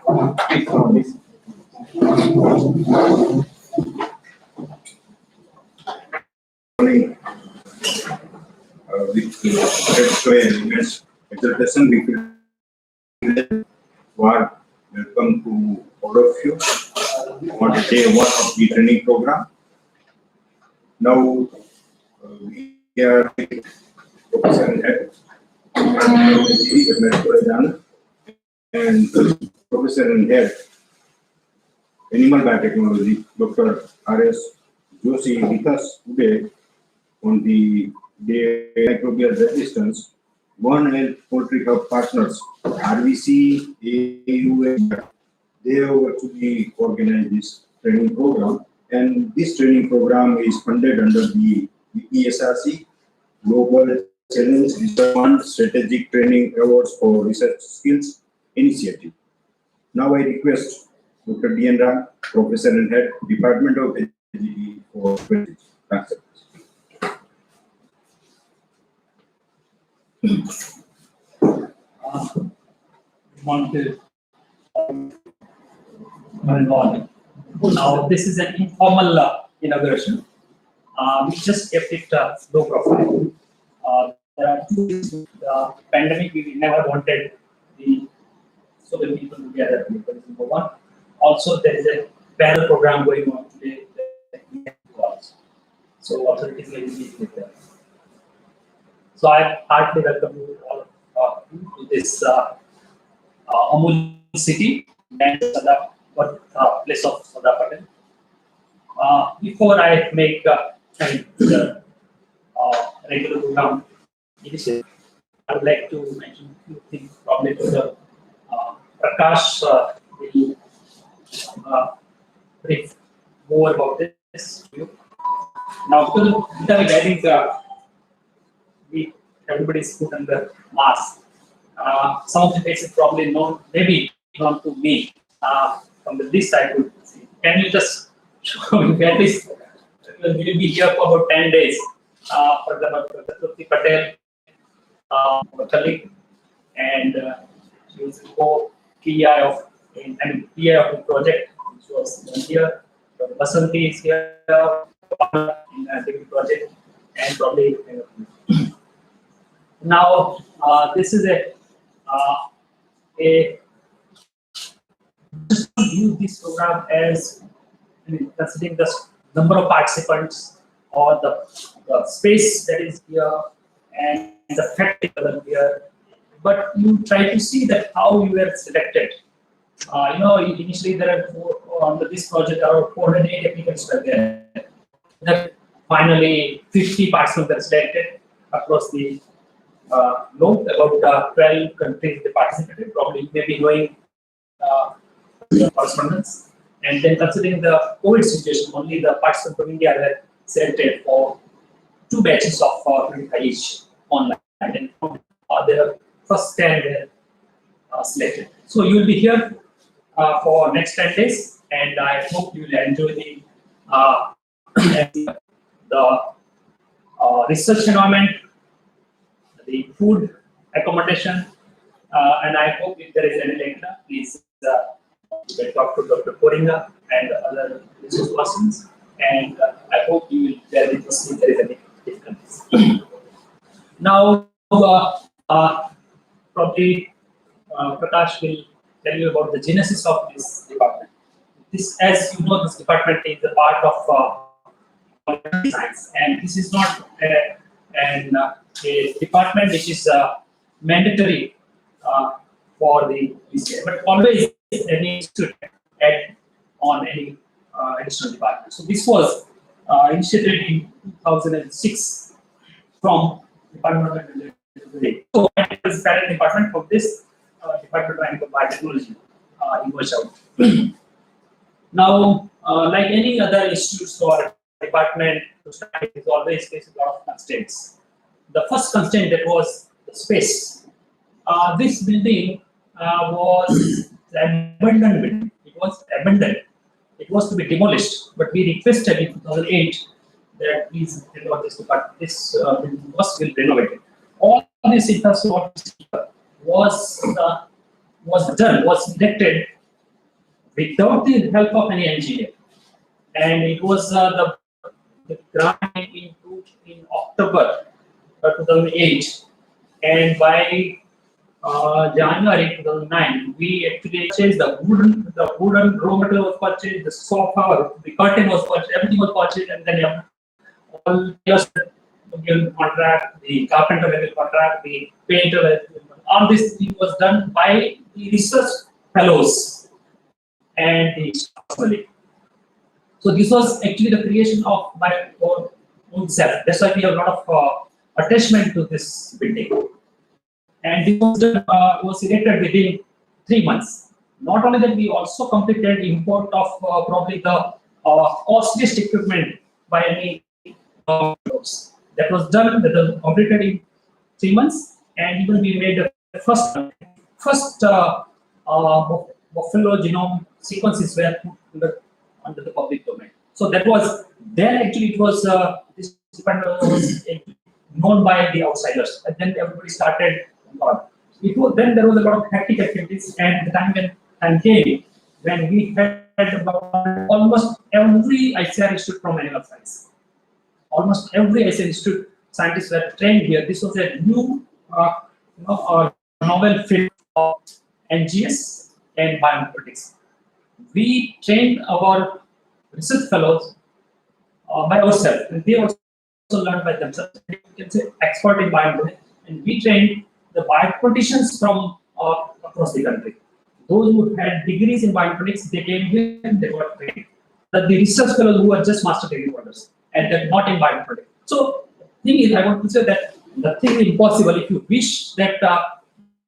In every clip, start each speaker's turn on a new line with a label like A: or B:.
A: Exhortation, we feel welcome to all of you on day one of the training program. Now we are Professor and Head and Professor and Head Animal Biotechnology, Dr. R.S. Joshi, with us today on the Antimicrobial Resistance One Health Poultry Hub Partners, RVC, AUA. They have actually organized this training program, and this training program is funded under the BBSRC Global Challenge Research Fund Strategic Training Awards for Research Skills Initiative. Now I request Dr. D. N. Ram, Professor and Head, Department of HGD for questions. Thanks.
B: Now this is an informal inauguration. We just kept it low profile. There are two reasons. The pandemic, we never wanted so many people together. Number one. Also, there is a parallel program going on today. So authorities will meet with them. So I heartily welcome you all to this Amul city and place of Sada Patel. Before I make the regular program initiative, I would like to mention a few things. Probably to the Prakash will brief more about this. Now, I think everybody is put under mask. Some of the faces probably known, maybe known to me. From the list I could see. Can you just show me at least? We will be here for about 10 days. For example, Dr. Patel, our colleague, and she was co-PI of the project, which was here. Basanti is here in the project, and probably. Now, this is just use this program as considering the number of participants or the space that is here and the fact here, but you try to see that how you were selected. Initially there are on this project around 408 applicants were there. Then finally 50 participants were selected across the globe. About 12 countries they participated. Probably you may be knowing correspondence. And then considering the COVID situation, only the participants from India were selected for 2 batches of 25 each online. And their first 10 were selected. So you will be here for next 10 days, and I hope you will enjoy the research environment, the food, accommodation, and I hope if there is any later, please you can talk to Dr. Koringa and other research persons, and I hope you will tell me if there is any difficulties. Now, probably Prakash will tell you about the genesis of this department. This, as you know, this department is a part of science, and this is not a department which is mandatory for the BCA, but always any student add on any additional department. So this was initiated in 2006 from Department of Engineering. So it was parent department from this Department of Biotechnology emerged out. Now, like any other institutes or department, is always faces a lot of constraints. The first constraint that was the space. This building was abandoned building. It was abandoned. It was to be demolished, but we requested in 2008 that please renovate this department. This building was renovated. All this infrastructure was erected without the help of any engineer. And it was the grant in October 2008, and by January 2009, we actually purchased the wooden raw material was purchased, the sofa, the curtain was purchased, everything was purchased, and then all just given contract, the carpenter level contract, the painter level, all this thing was done by the research fellows and the staff. So this was actually the creation of my own self. That's why we have a lot of attachment to this building. And this was done, was erected within 3 months. Not only that, we also completed import of probably the costliest equipment by any that was done, that was completed in 3 months, and even we made the first buffalo genome sequences were put under the public domain. So that was then actually it was this department was known by the outsiders, and then everybody started. It was then there was a lot of hectic activities, and the time when time came when we had about almost every ICR institute from animal science. Almost every ICR institute scientists were trained here. This was a new novel field of NGS and bioinformatics. We trained our research fellows by ourselves, and they also learned by themselves. You can say expert in bioinformatics, and we trained the bioinformaticians from across the country. Those who had degrees in bioinformatics, they came here and they were trained. The research fellows who were just master degree holders and they're not in bioinformatics. So, thing is, I want to say that nothing is impossible. If you wish that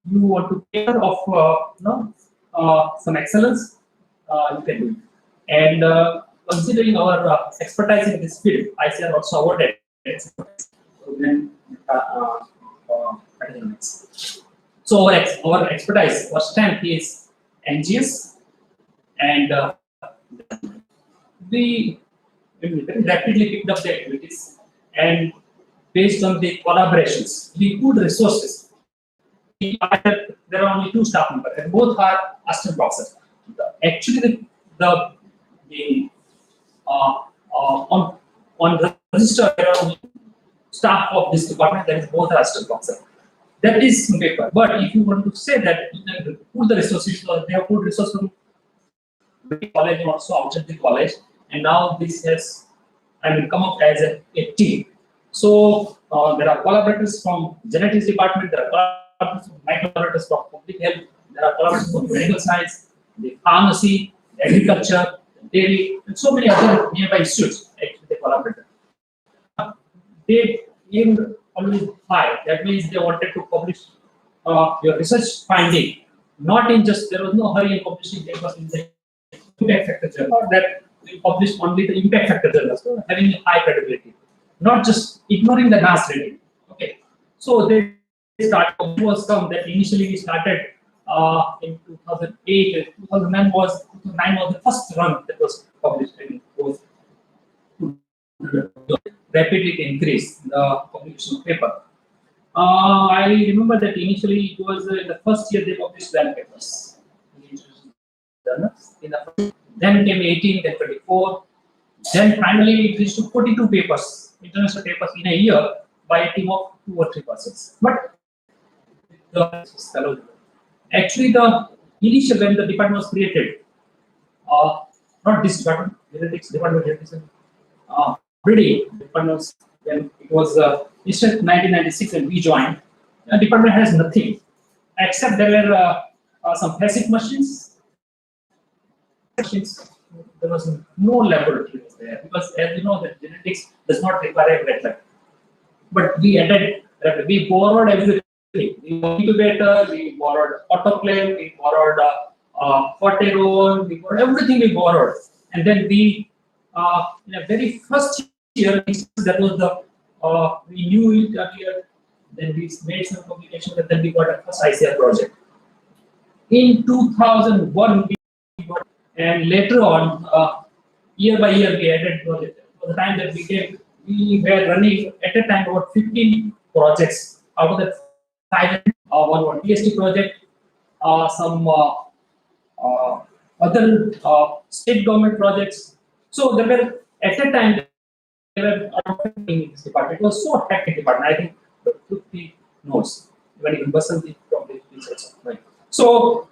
B: you want to take care of some excellence, you can do it. And considering our expertise in this field, ICR also awarded so our expertise, our strength is NGS, and we rapidly picked up the activities, and based on the collaborations, we put resources. There are only 2 staff members, and both are assistant professors. Actually, on register there are staff of this department that is both are assistant professors. That is paper. But if you want to say that you can put the resources, they have put resources from the college and also outside the college, and now this has come up as a team. So there are collaborators from genetics department, there are collaborators from public health, there are collaborators from medical science, the pharmacy, agriculture, dairy, and so many other nearby institutes actually they collaborated. They aimed always high. That means they wanted to publish your research finding, not in just there was no hurry in publishing papers in the impact factor journal. Not that we published only the impact factor journals, having high credibility, not just ignoring the NAS rating. Okay, so they started. Was some that initially we started in 2008. 2009 was the first run that was published, and it was rapidly increase the publication of paper. I remember that initially it was in the first year they published 12 papers. Then came 18, then 24. Then finally it reached to 42 papers, international papers in a year by a team of 2 or 3 persons. But actually the initial when the department was created, not this department, genetics department, department when it was instead 1996 when we joined, the department has nothing except there were some basic machines. There was no laboratory there because, as you know, that genetics does not require a wet lab. But we added, we borrowed everything. We borrowed incubator, we borrowed autoclave, we borrowed forterone, we borrowed everything. We borrowed, and then we in a very first year that was the we knew it earlier. Then we made some publications, and then we got a first ICR project. In 2001, we got, and later on, year by year, we added projects. For the time that we were running at a time about 15 projects. Out of that, 5 one IST project, some other state government projects. So there were at a time there were in this department. It was so hectic department. I think 50 notes. Even in Basanti probably is also right. So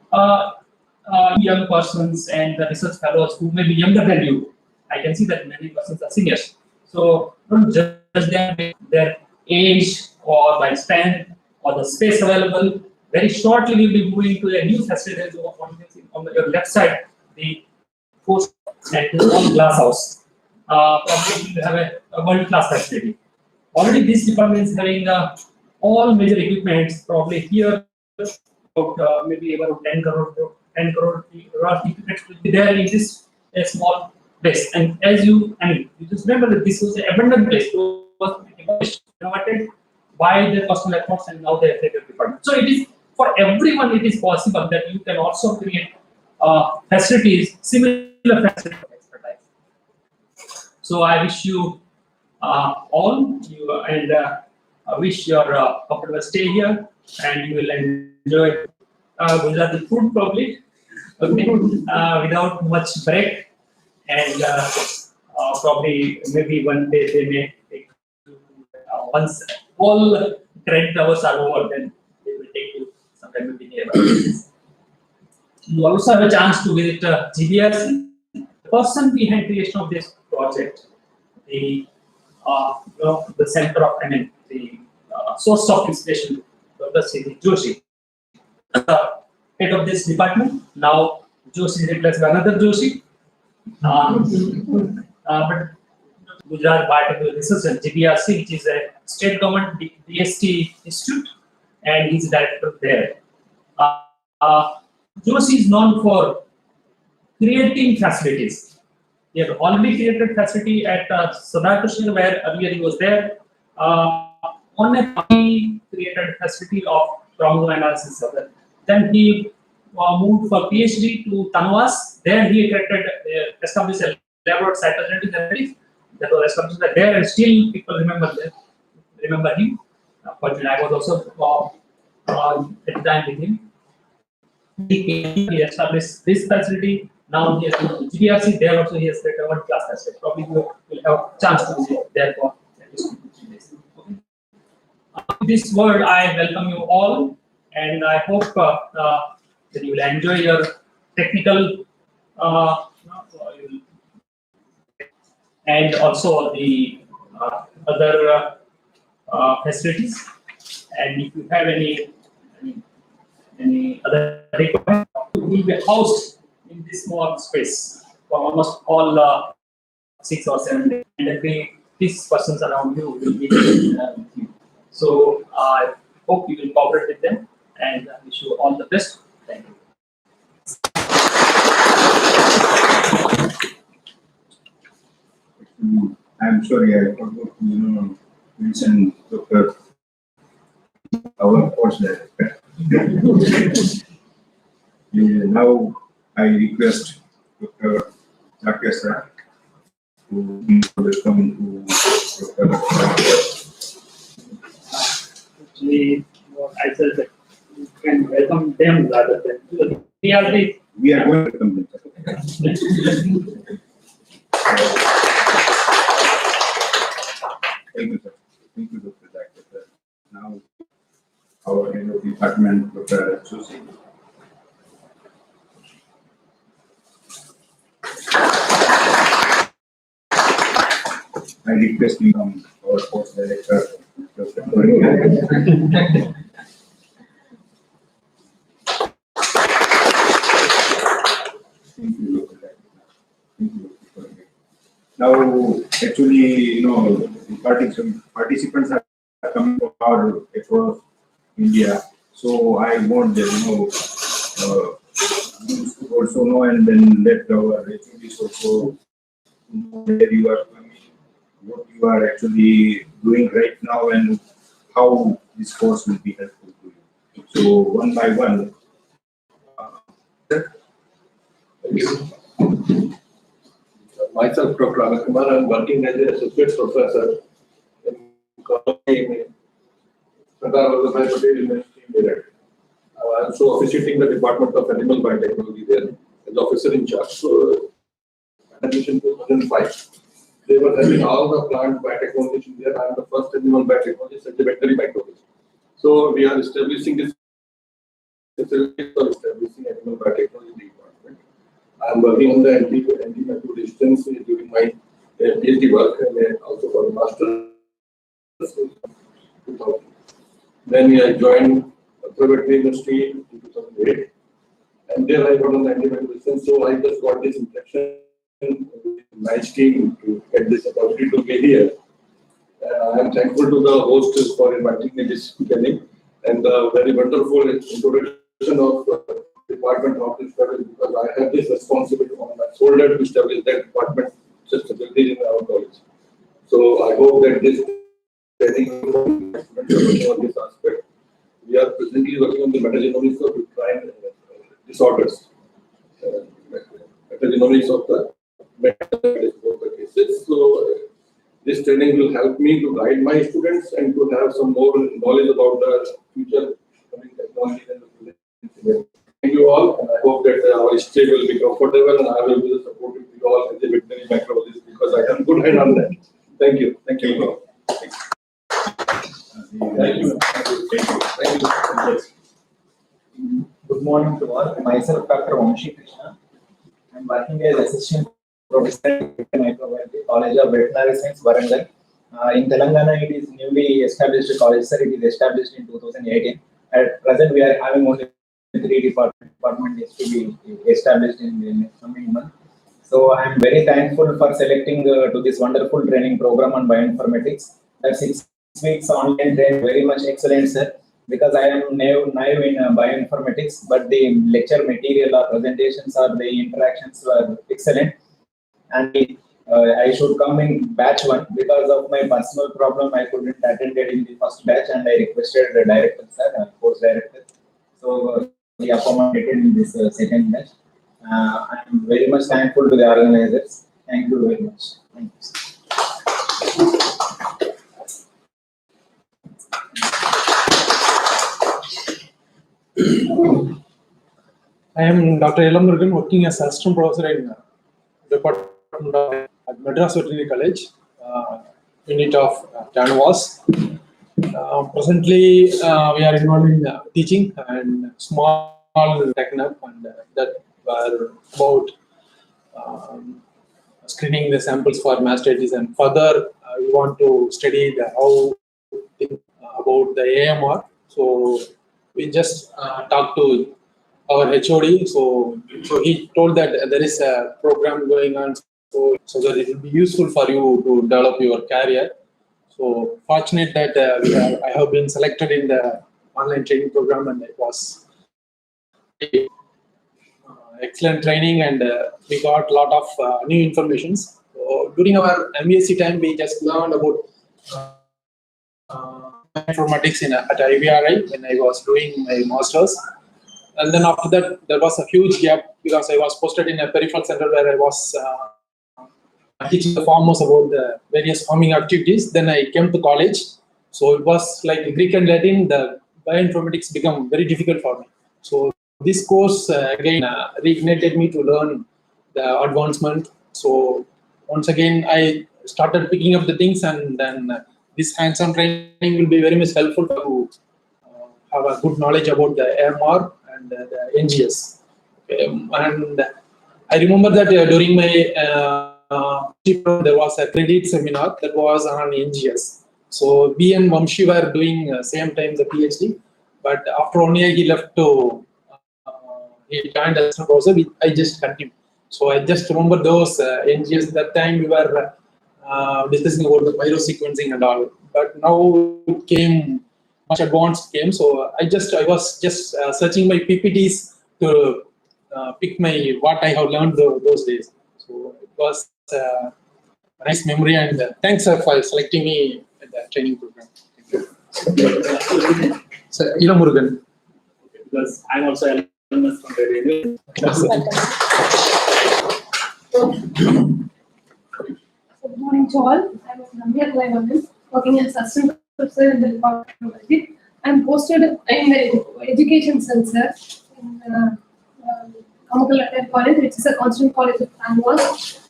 B: young persons and the research fellows who may be younger than you, I can see that many persons are seniors. So don't judge them by their age or by strength or the space available. Very shortly, we'll be moving to a new facility on your left side, the post and the small glass house. Probably will have a world-class facility. Already, this department is having all major equipments. Probably here, maybe about 10 crore equipments will be there in this a small place. And as you just remember that this was an abandoned place. It was renovated by the personal efforts and now the executive department. So it is for everyone. It is possible that you can also create facilities, similar facilities of expertise. So I wish you all and I wish your comfortable stay here and you will enjoy Gujarati food probably, okay, without much break and probably maybe one day they may take once all credit hours are over, then they will take you sometime maybe nearby. You also have a chance to visit GBRC. The person behind creation of this project, the the center of the source of inspiration, Dr. C. Joshi, head of this department. Now Joshi is replaced by another Joshi. But Gujarat Biotechnology Research and GBRC, which is a state government IST institute, and he's director there. Joshi is known for creating facilities. He had already created facility at Sadar Krishna, where earlier he was there. On a he created facility of chromosome analysis. Then he moved for PhD to Tanwas. There he established a laboratory cytogenetic that was established there, and still people remember him. But I was also at the time with him. He established this facility. Now he has moved to GBRC. There also he has created one class facility. Probably you will have a chance to visit there for at least 2 days. In this world, I welcome you all, and I hope that you will enjoy your technical and also the other facilities. And if you have any other requirement, you will be housed in this small space for almost all 6 or 7 days, and these persons around you will be with you. So I hope you will cooperate with them, and I wish you all the best. Thank you.
A: I'm sorry, I forgot to mention Dr. our course director. Now I request Dr. Rakesha to welcome to Dr.
B: Actually, I said that you can welcome them rather than we are
A: We are going to welcome them. Thank you, sir. Thank you, Dr. Rakesha. Now our head of department, Dr. Joshi. I request you from our course director, Dr. Thank you, Dr. Thank you. Now, actually, the participants are coming from across India, so I want them, to also know, and then let our HODs also know where you are coming, what you are actually doing right now, and how this course will be helpful to you. So, one by one.
C: Myself, Dr. Anakumar, I'm working as an associate professor in Sardar Vallabhbhai Patel University in Meerut. I'm also officiating the Department of Animal Biotechnology there. as officer in charge. So, admission 2005. They were having all the plant biotechnology in there. I am the first animal biotechnologist at the veterinary microbiology. So we are establishing this facility for establishing animal biotechnology department. I am working on the antimicrobial resistance during my PhD work and also for the master's. Then I joined the veterinary industry in 2008, and there I got on the antimicrobial resistance. So I just got this introduction. Nice team to get this opportunity to be here. I am thankful to the hosts for inviting me this evening and the very wonderful introduction of Department of Studies, because I have this responsibility on my shoulder to establish that department facilities in our college. So I hope that this training on this aspect. We are presently working on the metagenomics of uterine disorders. Metagenomics of the cases. So this training will help me to guide my students and to have some more knowledge about the future coming technologies and thank you all, and I hope that our stay will be comfortable and I will be supportive to you all as a veterinary microbiologist because I have good hand on that. Thank you. Thank you. Thank you. Thank you.
D: Good morning to all. Myself, Dr. Vamshi Krishna. I am working as assistant professor in Microbiology, College of Veterinary Science, Warangal. In Telangana, it is newly established college, sir. It is established in 2018. At present, we are having only 3 departments. Department is to be established in the coming month. So I am very thankful for selecting to this wonderful training program on bioinformatics. That 6 weeks online training, very much excellent, sir. Because I am naive in bioinformatics, but the lecture material or presentations or the interactions were excellent. And I should come in batch 1 because of my personal problem. I couldn't attend it in the first batch, and I requested the director, sir, course director. So he accommodated in this second batch. I am very much thankful to the organizers. Thank you very much. Thank you, sir.
E: I am Dr. Illumina, working as assistant professor in Department at Madras Veterinary College, unit of Canvas. Presently, we are involved in teaching and small technique, and that were about screening the samples for mastitis, and further we want to study how about the AMR. So we just talked to our HOD, so he told that there is a program going on, so that it will be useful for you to develop your career. So fortunate that I have been selected in the online training program, and it was excellent training, and we got a lot of new informations. So during our MSc time, we just learned about informatics at IVRI when I was doing my masters. And then after that, there was a huge gap because I was posted in a peripheral center where I was teaching the farmers about the various farming activities. Then I came to college. So it was like Greek and Latin, the bioinformatics became very difficult for me. So this course again reignited me to learn the advancement. So once again, I started picking up the things, and then this hands-on training will be very much helpful to have a good knowledge about the AMR and the NGS. And I remember that during my there was a credit seminar that was on NGS. So B and Vamshi were doing same time the PhD, but after 1 year he left to he joined as a professor. I just continued. So I just remember those NGS. That time we were discussing about the biosequencing and all, but now it came much advanced came. So I was just searching my PPTs to pick my what I have learned those days. So it was a nice memory, and thanks sir for selecting me at the training program. Thank you. So Ilamurugan.
B: Because I'm also an alumnus from the radio.
F: Good morning to all. I'm Namia Klaimanan, working as assistant professor in the Department of Biology. I'm posted in the education center in Amakalapet College, which is a constant college of Canvas.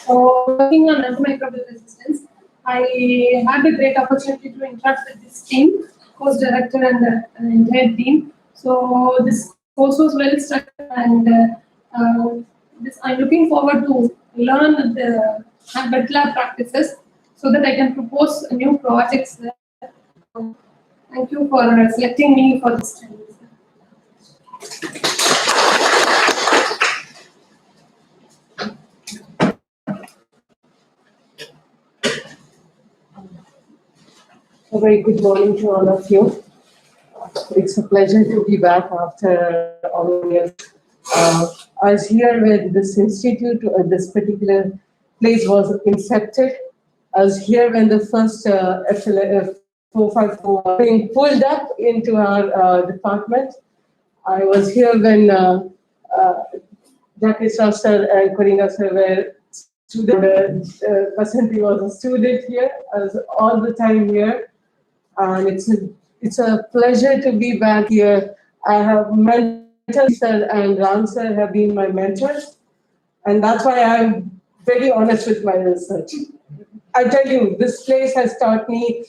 F: So, working on antimicrobial resistance, I had a great opportunity to interact with this team, course director and the entire team. So, this course was well structured, and I'm looking forward to learn the wet lab practices so that I can propose new projects there. Thank you for selecting me for this training.
G: A very good morning to all of you. It's a pleasure to be back after all of years. I was here when this institute, this particular place was incepted. I was here when the first FLF 454 was being pulled up into our department. I was here when Jackie sir and Koringa sir were students. Vasanti was a student here. I was all the time here. And it's a pleasure to be back here. I have mentors, sir and Ram sir have been my mentors, and that's why I'm very honest with my research. I tell you, this place has taught me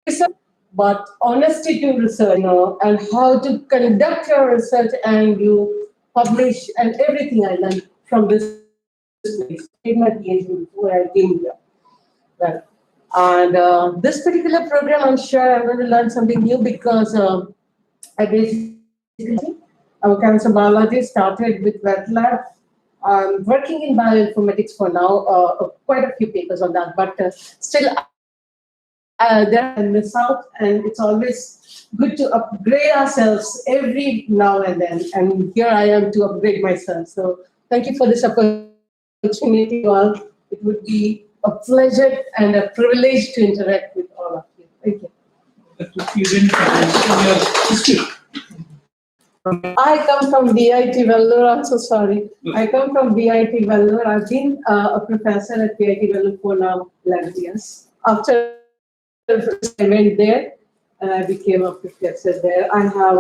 G: research, but honesty to research, and how to conduct your research and you publish and everything I learned from this place. I did my PhD before I came here. Right. And this particular program, I'm sure I'm going to learn something new because I basically, our cancer biology started with wet lab. I'm working in bioinformatics for now, quite a few papers on that, but still there I miss out, and it's always good to upgrade ourselves every now and then. And here I am to upgrade myself. So thank you for this opportunity. All. It would be a pleasure and a privilege to interact with all of you. Thank you.
B: You didn't mention your history.
G: I come from VIT Vellore. I'm so sorry. I come from VIT Vellore. I've been a professor at VIT Vellore for now 11 years. After I went there, and I became a professor there. I have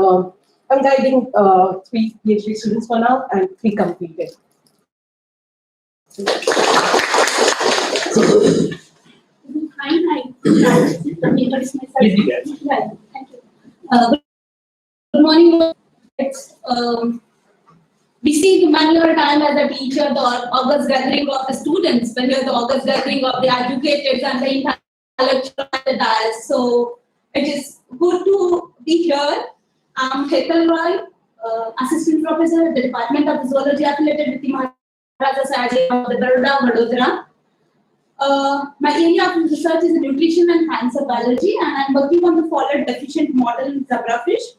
G: I'm guiding 3 PhD students for now, and 3 completed.
H: Hi. Let me introduce myself. Yeah, thank you. Good morning. We see the manual time as a teacher, the August gathering of the students, when you're the August gathering of the educated and the intellectual and the dais. So it is good to be here. I'm Hetal Roy, assistant professor at the Department of Zoology affiliated with the Maharaja Society of the Baroda, Vadodara. My area of research is in nutrition and cancer biology, and I'm working on the folate deficient model in zebrafish.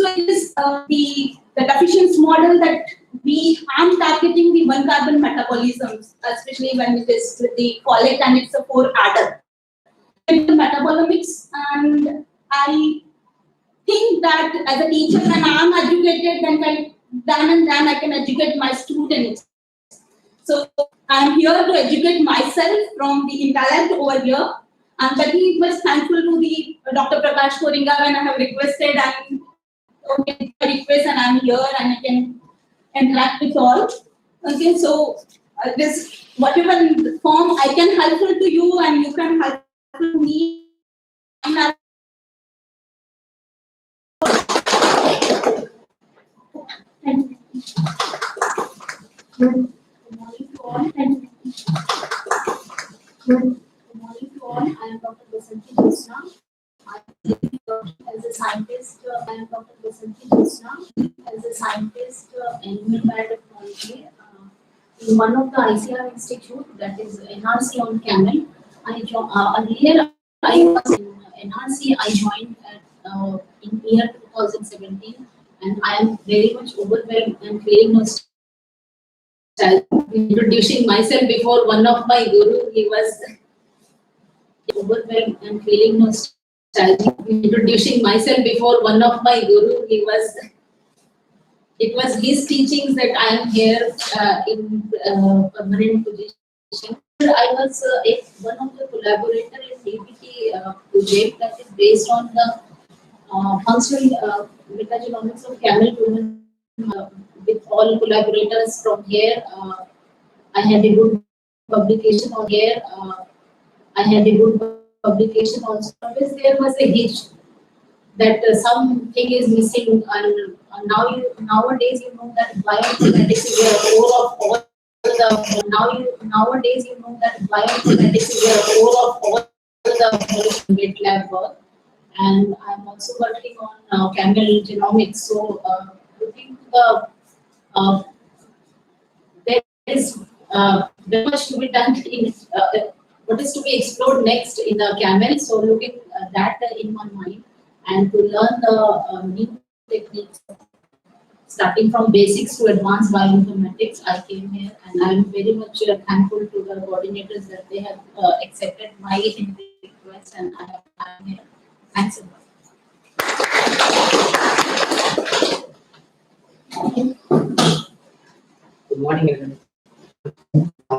H: So it is the deficiency model that we am targeting the 1-carbon metabolisms, especially when it is with the folate and it's a 4-adder. The metabolomics, and I think that as a teacher, when I am educated, then I can educate my students. So I am here to educate myself from the intellect over here. I'm very much thankful to the Dr. Prakash Koringa when I have requested and request, and I'm here and I can interact with all. Okay, so this whatever form I can helpful to you and you can help to me. Thank you. Good morning to all. Thank you. Good morning to all. I am Dr. Vasanti Josna. As a scientist, I am Dr. Vasanti Josna. As a scientist in human biotechnology, in one of the ICR institute, that is NRC on camel. Earlier I was in NRC. I joined in year 2017, and I am very much overwhelmed and feeling nostalgic. Introducing myself before one of my guru, he was overwhelmed and feeling nostalgic. Introducing myself before one of my guru, it was his teachings that I am here in permanent position. I was one of the collaborators in DBT project that is based on the functional metagenomics of camel human with all collaborators from here. I had a good publication on here. I had a good publication also. Always there was a hitch that something is missing, and nowadays you know that bioinformatics is the core of all the nowadays you know that bioinformatics is the core of all the wet lab work, and I'm also working on camel genomics. So looking to the there is very much to be done in what is to be explored next in the camel. So looking that in my mind, and to learn the new techniques, starting from basics to advanced bioinformatics, I came here, and I am very much thankful to the coordinators that they have accepted my request, and I am here. Thanks a lot.
I: Good morning, everyone.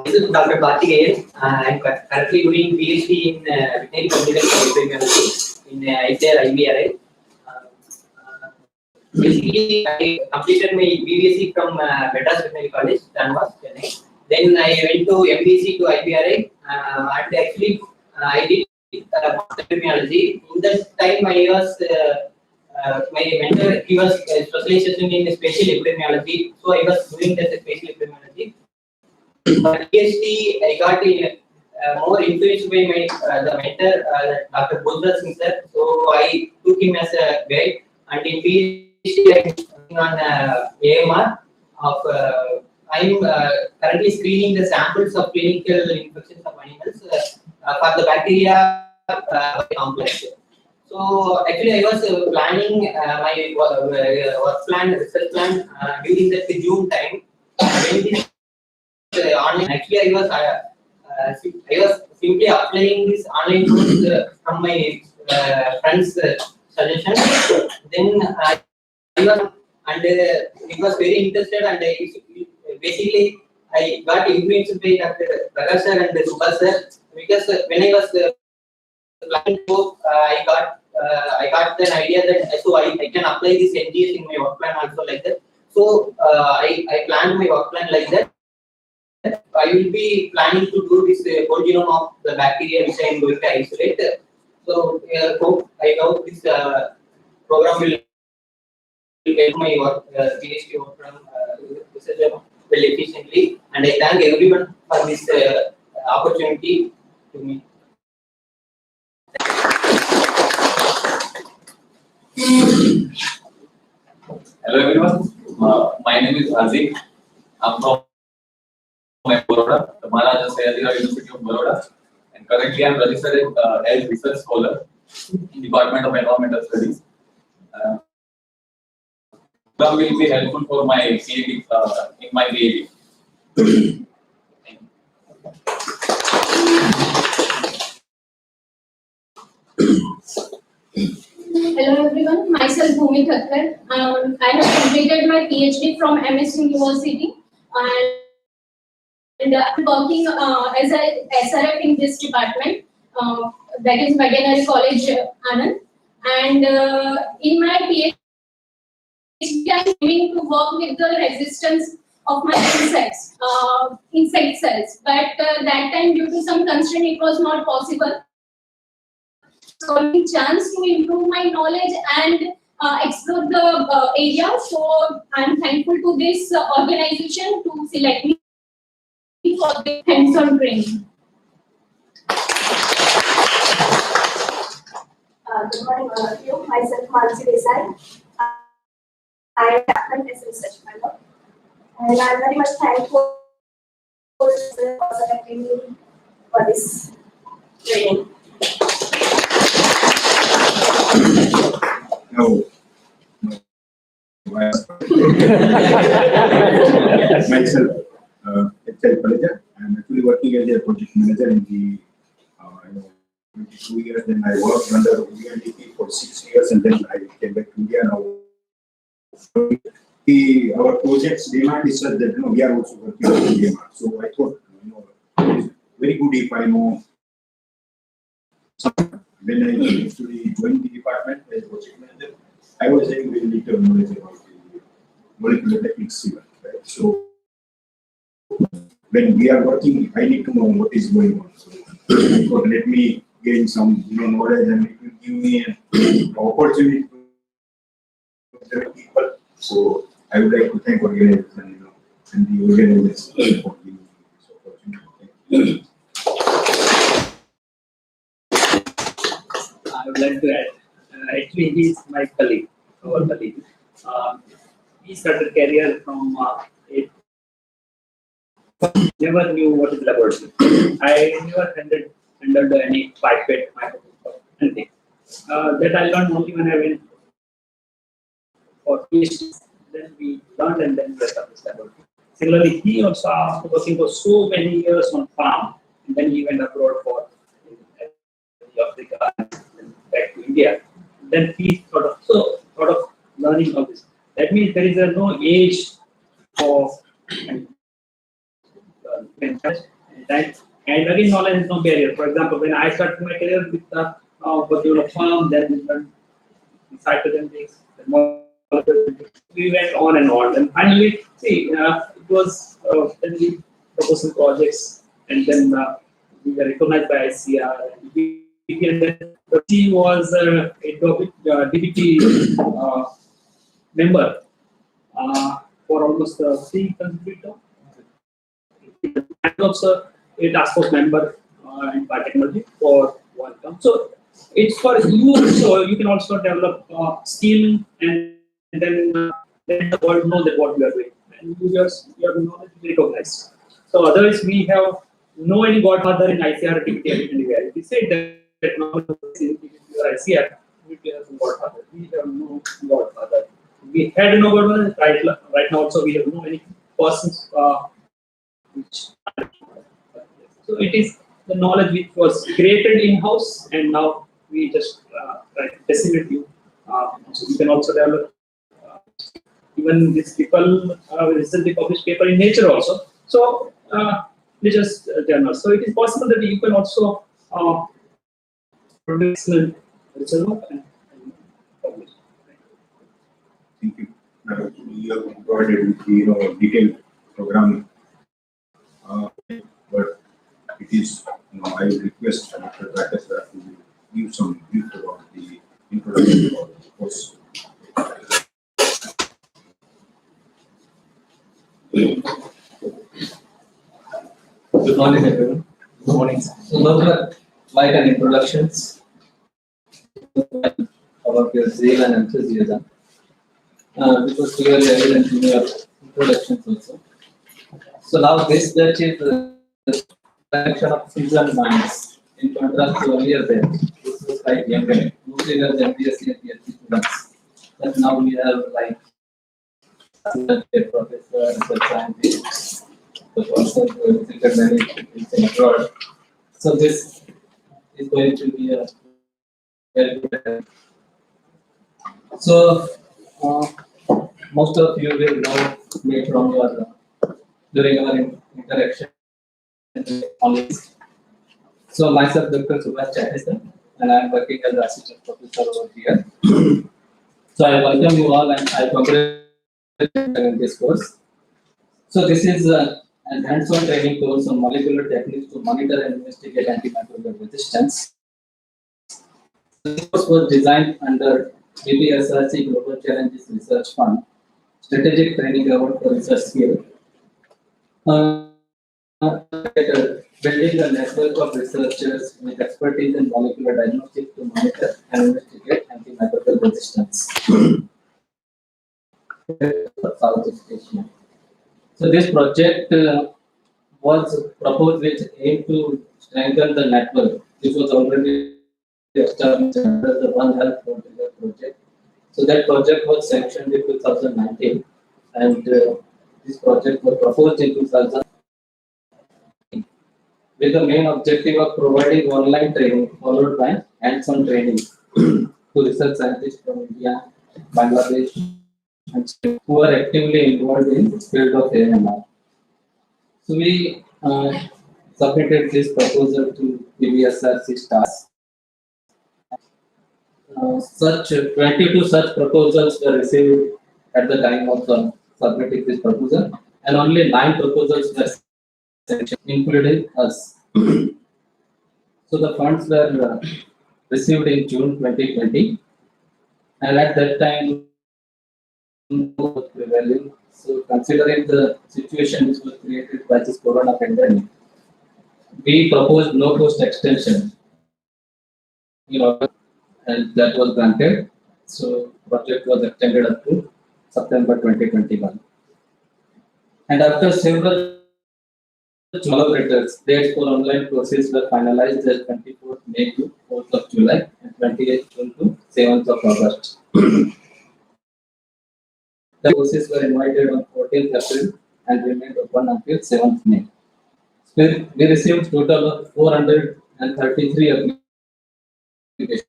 I: This is Dr. Karthikeyan. I am currently doing PhD in veterinary computer science in IST IBRI. Basically, I completed my BBSc from Madras Veterinary College, Danwas, Chennai. Then I went to MBC to IBRI, and actually I did epidemiology. In that time, I was my mentor. He was specialization in spatial epidemiology, so I was doing that spatial epidemiology. But PhD, I got more influenced by my the mentor, Dr. Bodhra Singh sir. So I took him as a guide, and in PhD I am working on AMR of. I'm currently screening the samples of clinical infections of animals for the bacteria complex. So actually, I was planning my work plan, research plan during that June time. When this online, actually, I was simply applying this online course from my friend's suggestion. Then I was, and it was very interested, and basically I got influenced by Dr. Prakash sir and Subha sir, because when I was planning to, I got an idea that so I can apply this NGS in my work plan also like that. So I planned my work plan like that. I will be planning to do this whole genome of the bacteria which I am going to isolate. So I hope this program will get my work, PhD work from research well efficiently, and I thank everyone for this opportunity to me.
J: Hello everyone, my name is Azik. I'm from Baroda, the Maharaja Sayadira University of Baroda, and currently I'm registered as research scholar in Department of Environmental Studies. Program will be helpful for my PhD in my PhD.
H: Hello everyone, myself Bhumi Thakkar. I have completed my PhD from MS University, and I'm working as a SRF in this department, that is Veterinary College, Anand. And in my PhD, I'm aiming to work with the resistance of my insects, insect cells. But that time, due to some constraint, it was not possible. So, a chance to improve my knowledge and explore the area. So, I'm thankful to this organization to select me for the hands-on training.
K: Good morning, all of you. Myself, Mansi Desai. I am as a research fellow, and I am very much thankful for selecting me for this training.
A: No. Myself, HL Palaja. I'm actually working as a project manager in the 22 years. Then I worked under UNDP for 6 years, and then I came back to India now. Our project's demand is such that we are also working on AMR. So I thought it's very good if I know something. When I actually joined the department as project manager, I was having very little knowledge about the molecular techniques even, right? So when we are working, I need to know what is going on. So let me gain some knowledge, and it will give me an opportunity to interact with people. So I would like to thank organization, and the organization for giving me this opportunity.
B: I would like to add, actually he is my colleague, our colleague. He started career from it. Never knew what is laboratory. I never handled any pipette, microscope, anything. That I learned only when I went for PhD. Then we learned and then we established laboratory. Similarly, he also after working for so many years on farm, and then he went abroad for Africa and then back to India. Then he sort of learning of this. That means there is no age for and again, knowledge is no barrier. For example, when I started my career with the farm, then cytogenetics, we went on and on. And finally, see, it was then we proposed some projects, and then we were recognized by ICR. And then he was a DBT member for almost 3 consecutive terms. And also a task force member in biotechnology for 1 term. So it's for you, so you can also develop skill, and then let the world know that what we are doing, and you have knowledge to be recognized. So otherwise, we have no any godfather in ICR DBT anywhere. We say that knowledge in ICR, we have no godfather. We have no godfather. We had no godfather. Right now, also we have no any persons. So it is the knowledge which was created in-house, and now we just try to disseminate you. So you can also develop even these people recently published paper in Nature also. So Nature's journal. So it is possible that you can also produce research work and publish.
A: Thank you. You have provided with the detailed program. But it is, I would request Dr. Rakesh to give some brief about the introduction of the course.
L: Good morning, everyone. Good morning. So, those like an introductions about your zeal and enthusiasm. It was clearly evident in your introductions also. So now this batch is the collection of seasoned minds in contrast to earlier batch. This was like younger, mostly was MBSc and PhD students. But now we have like professor, research scientists, the person who visited many things abroad. So this is going to be a very good. So most of you will know me from your during our interaction on this. So myself, Dr. Subhash Chatterjee, and I am working as assistant professor over here. So I welcome you all, and I congratulate you in this course. So this is an hands-on training course on molecular techniques to monitor and investigate antimicrobial resistance. This course was designed under BBSRC Global Challenges Research Fund, Strategic Training Award for Research Skill. Building a network of researchers with expertise in molecular diagnostics to monitor and investigate antimicrobial resistance. Southeast Asia. So this project was proposed with aim to strengthen the network. This was already established under the One Health project. So that project was sanctioned in 2019, and this project was proposed in 2000 with the main objective of providing online training followed by hands-on training to research scientists from India, Bangladesh, and who are actively involved in the field of AMR. So we submitted this proposal to BBSRC-STARS. 22 such proposals were received at the time of the submitting this proposal, and only 9 proposals were selected, including us. So the funds were received in June 2020, and at that time, was prevailing. So considering the situation which was created by this corona pandemic, we proposed no cost extension, and that was granted. So project was extended up to September 2021. And after several collaborators, dates for online courses were finalized as 24th May to 4th of July and 28th June to 7th of August. The courses were invited on 14th April and remained open until 7th May. We received total of 433 applications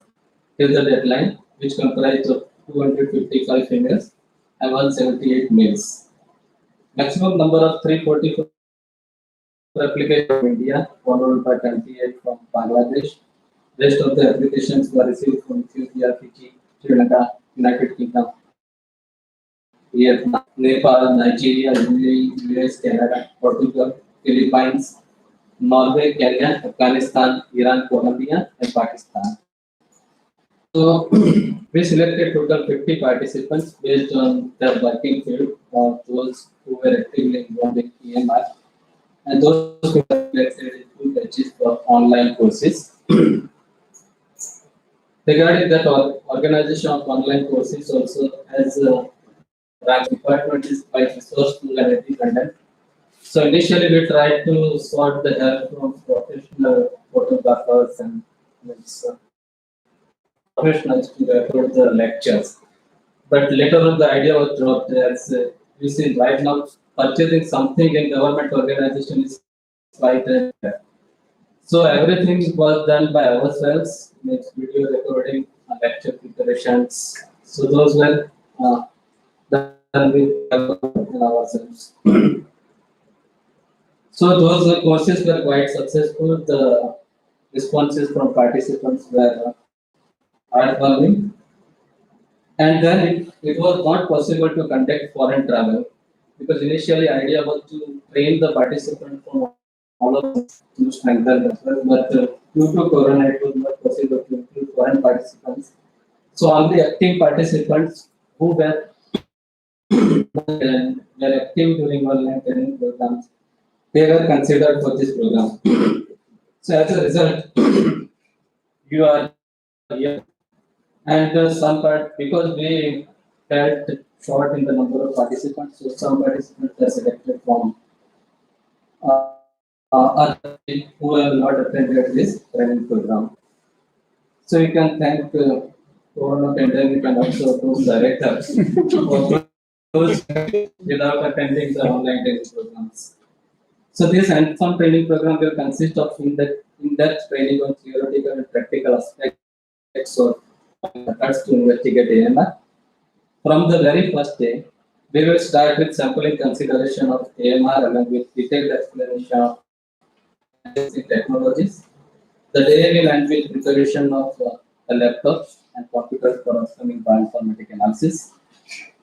L: till the deadline, which comprised of 255 females and 178 males. Maximum number of 344 applications from India, followed by 28 from Bangladesh. Rest of the applications were received from Ethiopia, Fiji, Sri Lanka, United Kingdom, Vietnam, Nepal, Nigeria, UAE, US, Canada, Portugal, Philippines, Norway, Kenya, Afghanistan, Iran, Colombia, and Pakistan. So we selected total 50 participants based on their working field or those who were actively involved in AMR, and those who were selected in 2 batches for online courses. Regarding that organization of online courses also as a branch department is quite resourceful and independent. So initially we tried to sort the help from professional photographers and professionals to record the lectures. But later on the idea was dropped as you see right now purchasing something in government organization is quite so everything was done by ourselves, video recording, lecture preparations. So those were done with ourselves. So those courses were quite successful. The responses from participants were heartwarming. And then it was not possible to conduct foreign travel because initially idea was to train the participants from all of us to strengthen themselves, but due to corona it was not possible to include foreign participants. So only active participants who were active during online training programs, they were considered for this program. So as a result, you are here, and some part because we felt short in the number of participants, so some participants are selected from other who have not attended this training program. So you can thank Corona pandemic and also those directors for those without attending the online training programs. So this hands-on training program will consist of in-depth training on theoretical and practical aspects of methods to investigate AMR. From the very first day, we will start with sampling consideration of AMR along with detailed explanation of technologies. The day will end with preparation of the laptops and computers for upcoming bioinformatic analysis.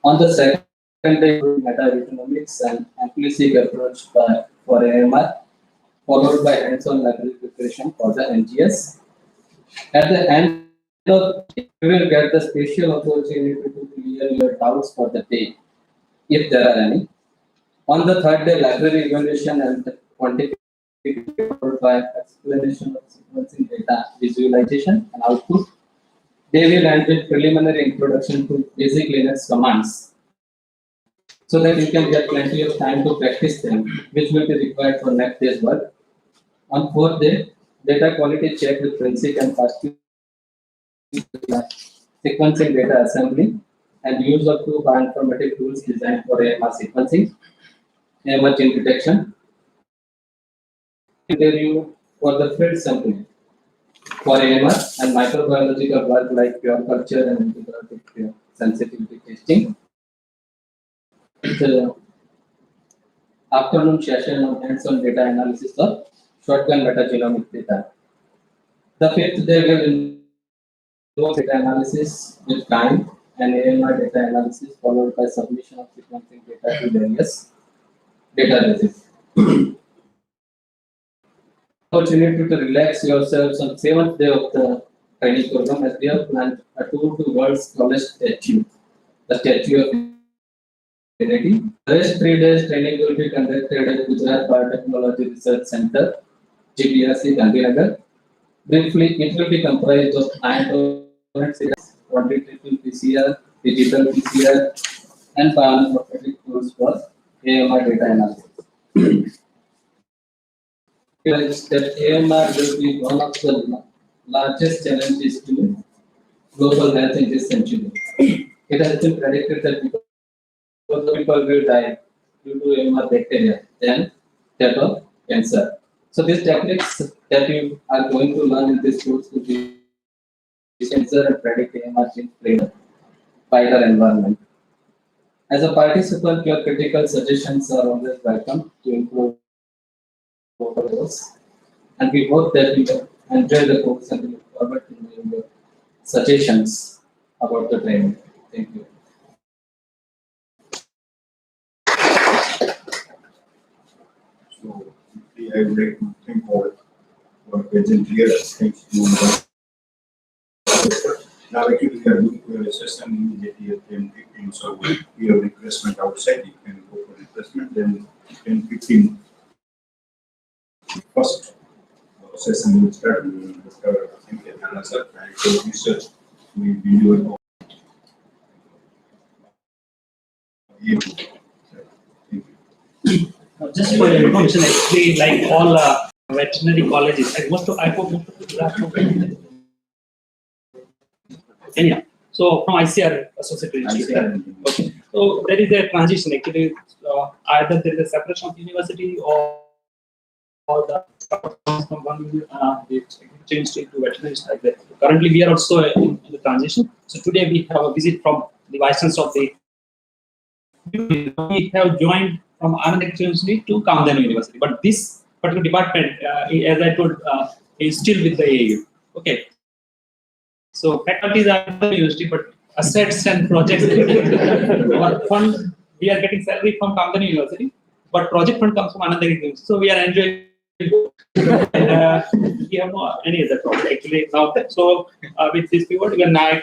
L: On the second day, meta-economics and implicit approach for AMR, followed by hands-on library preparation for the NGS. At the end of it, you will get the special opportunity to clear your doubts for the day, if there are any. On the third day, library evaluation and quantification followed by explanation of sequencing data, visualization, and output. They will end with preliminary introduction to basic Linux commands, so that you can get plenty of time to practice them, which will be required for next day's work. On fourth day, data quality check with forensic and partial sequencing data assembly and use of 2 bioinformatic tools designed for AMR sequencing, AMR gene detection. Interview for the field sampling for AMR and microbiological work like pure culture and antibiotic sensitivity testing. The afternoon session on hands-on data analysis of shotgun metagenomic data. The fifth day will involve data analysis with time and AMR data analysis followed by submission of sequencing data to various databases. Opportunity to relax yourselves on 7th day of the training program as we have planned a tour to world's tallest statue, the Statue of Unity. The rest 3 days training will be conducted at Gujarat Biotechnology Research Center, GBRC, Gandhinagar. Briefly, it will be comprised of 9 components, quantitative PCR, digital PCR, and bioinformatic tools for AMR data analysis. That AMR will be one of the largest challenges to global health in this century. It has been predicted that people will die due to AMR bacteria and death of cancer. So these techniques that you are going to learn in this course will be sensor and predict AMR change in wider environment. As a participant, your critical suggestions are always welcome to improve course, and we hope that you will enjoy the course and look forward to knowing your suggestions about the training. Thank you.
A: So, I would like to thank all for present here. Thanks to now actually we are going to a session immediately at 10:15. So we have replacement outside. You can go for replacement. Then 10:15. First session will start with Dr. Anasar and research we deliver.
B: Just for your information, actually, like all veterinary colleges, like I hope most of you have Kenya. So from ICR associated institute. Okay. So there is a transition actually. Either there is a separation of university or the from one changed into veterinary like that. Currently, we are also in the transition. So today we have a visit from the vice chancellor of the. We have joined from Anand University to Kamdenu University, but this particular department, as I told, is still with the AAU. Okay. So faculties are at the university, but assets and projects. Our fund, we are getting salary from Kamdenu University, but project fund comes from Anand University. So we are enjoying. We have no any other project actually now. So with this pivot, even I